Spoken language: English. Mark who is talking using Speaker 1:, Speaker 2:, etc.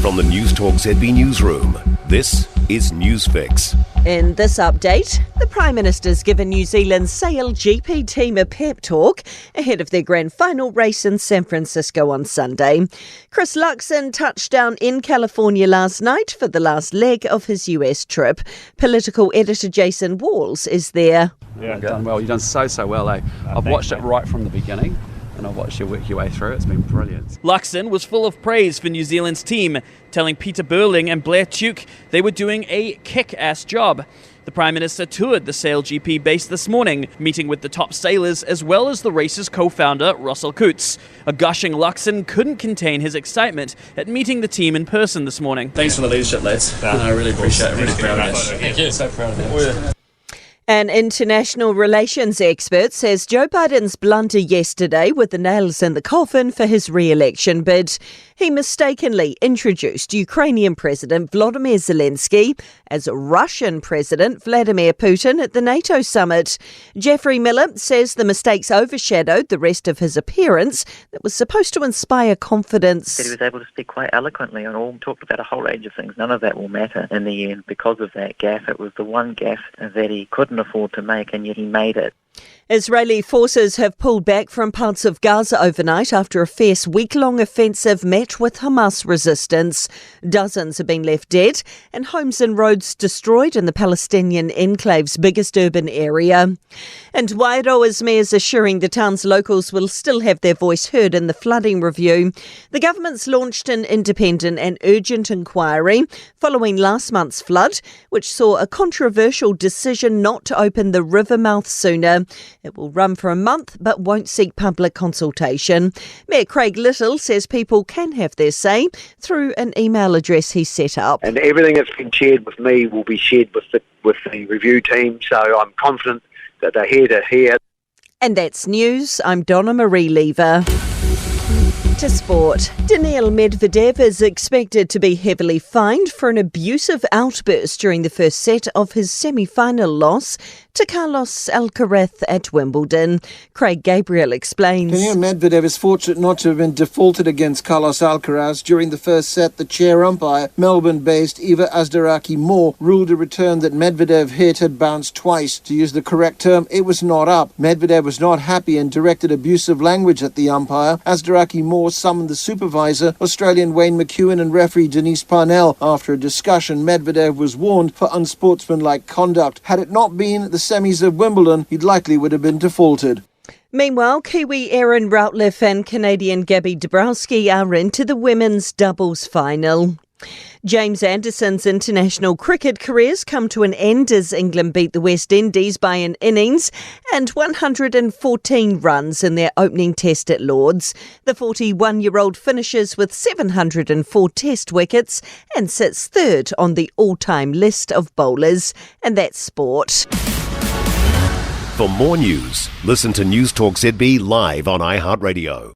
Speaker 1: From the Newstalk ZB newsroom, this is Newsfix.
Speaker 2: In this update, the Prime Minister's given New Zealand's Sail GP team a pep talk ahead of their grand final race in San Francisco on Sunday. Chris Luxon touched down in California last night for the last leg of his US trip. Political editor Jason Walls is there.
Speaker 3: Yeah, done well. You've done so well, eh? I've watched it right from the beginning, and I've watched you work your way through it. It's been brilliant.
Speaker 4: Luxon was full of praise for New Zealand's team, telling Peter Burling and Blair Tuke they were doing a kick-ass job. The Prime Minister toured the Sail GP base this morning, meeting with the top sailors as well as the race's co-founder, Russell Coutts. A gushing Luxon couldn't contain his excitement at meeting the team in person this morning.
Speaker 5: Thanks for the leadership, lads. I really appreciate it. Really proud of this.
Speaker 4: Thank you.
Speaker 5: So proud of that.
Speaker 2: An international relations expert says Joe Biden's blunder yesterday with the nails in the coffin for his re-election bid. He mistakenly introduced Ukrainian President Volodymyr Zelensky as Russian President Vladimir Putin at the NATO summit. Jeffrey Miller says the mistakes overshadowed the rest of his appearance that was supposed to inspire confidence.
Speaker 6: He was able to speak quite eloquently and all talked about a whole range of things. None of that will matter in the end because of that gaffe. It was the one gaffe that he couldn't afford to make, and yet he made it.
Speaker 2: Israeli forces have pulled back from parts of Gaza overnight after a fierce week-long offensive met with Hamas resistance. Dozens have been left dead and homes and roads destroyed in the Palestinian enclave's biggest urban area. And Wairoa's mayor's assuring the town's locals will still have their voice heard in the flooding review. The government's launched an independent and urgent inquiry following last month's flood, which saw a controversial decision not to open the river mouth sooner. It will run for a month but won't seek public consultation. Mayor Craig Little says people can have their say through an email address he set up.
Speaker 7: And everything that's been shared with me will be shared with the review team, so I'm confident that they're here to hear.
Speaker 2: And that's news. I'm Donna Marie Lever. To sport. Daniil Medvedev is expected to be heavily fined for an abusive outburst during the first set of his semi-final loss to Carlos Alcaraz at Wimbledon. Craig Gabriel explains.
Speaker 8: Daniil Medvedev is fortunate not to have been defaulted against Carlos Alcaraz. During the first set, the chair umpire, Melbourne-based Eva Azdaraki Moore, ruled a return that Medvedev hit had bounced twice. To use the correct term, it was not up. Medvedev was not happy and directed abusive language at the umpire. Azdaraki Moore summoned the supervisor, Australian Wayne McEwen, and referee Denise Parnell. After a discussion, Medvedev was warned for unsportsmanlike conduct. Had it not been the semis of Wimbledon, he likely would have been defaulted.
Speaker 2: Meanwhile, Kiwi Erin Routliffe and Canadian Gabby Dabrowski are into the women's doubles final. James Anderson's international cricket careers come to an end as England beat the West Indies by an innings and 114 runs in their opening test at Lord's. The 41-year-old finishes with 704 test wickets and sits third on the all-time list of bowlers. And that's sport.
Speaker 1: For more news, listen to Newstalk ZB live on iHeartRadio.